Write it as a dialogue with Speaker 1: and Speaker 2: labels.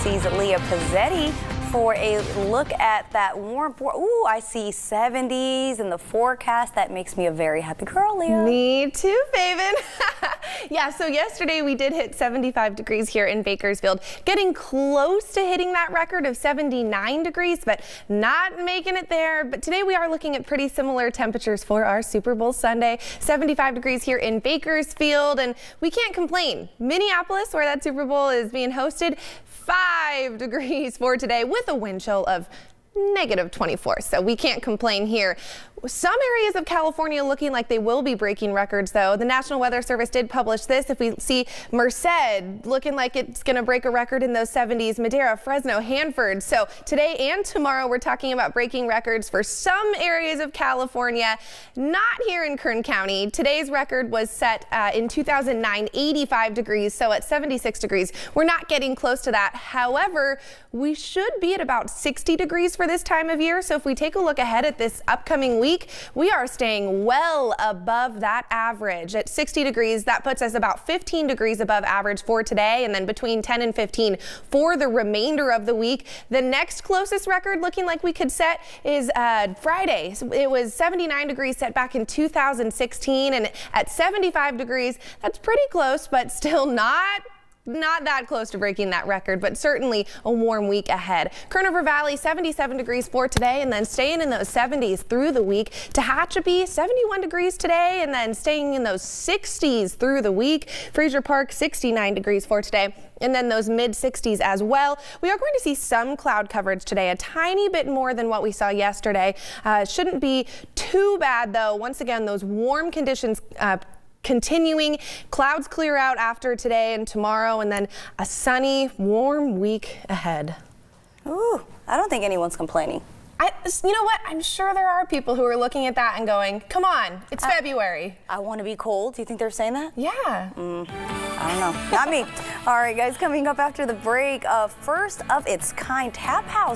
Speaker 1: KC's Leah Pizzetti for a look at that warm. Ooh, I see 70s in the forecast. That makes me a very happy girl, Leah.
Speaker 2: Me too, Faven. Yeah, so yesterday we did hit 75 degrees here in Bakersfield, getting close to hitting that record of 79 degrees, but not making it there. But today we are looking at pretty similar temperatures for our Super Bowl Sunday. 75 degrees here in Bakersfield, and we can't complain. Minneapolis, where that Super Bowl is being hosted, 5 degrees for today with a wind chill of -24, so we can't complain here. Some areas of California looking like they will be breaking records, though. The National Weather Service did publish this. If we see Merced looking like it's going to break a record in those 70s, Madera, Fresno, Hanford. So today and tomorrow we're talking about breaking records for some areas of California, not here in Kern County. Today's record was set in 2009, 85 degrees, so at 76 degrees. We're not getting close to that. However, we should be at about 60 degrees for this time of year. So if we take a look ahead at this upcoming week, we are staying well above that average. At 60 degrees, that puts us about 15 degrees above average for today, and then between 10 and 15 for the remainder of the week. The next closest record looking like we could set is Friday. So it was 79 degrees set back in 2016, and at 75 degrees, that's pretty close, but still not that close to breaking that record, but certainly a warm week ahead. Kern River Valley, 77 degrees for today, and then staying in those 70s through the week. Tehachapi, 71 degrees today, and then staying in those 60s through the week. Fraser Park, 69 degrees for today, and then those mid-60s as well. We are going to see some cloud coverage today, a tiny bit more than what we saw yesterday. Shouldn't be too bad, though. Once again, those warm conditions continuing. Clouds clear out after today and tomorrow, and then a sunny, warm week ahead.
Speaker 1: Ooh, I don't think anyone's complaining.
Speaker 2: You know what? I'm sure there are people who are looking at that and going, come on, it's February.
Speaker 1: I want to be cold. Do you think they're saying that?
Speaker 2: Yeah.
Speaker 1: I don't know. Not me. All right, guys, coming up after the break, first of its kind tap house.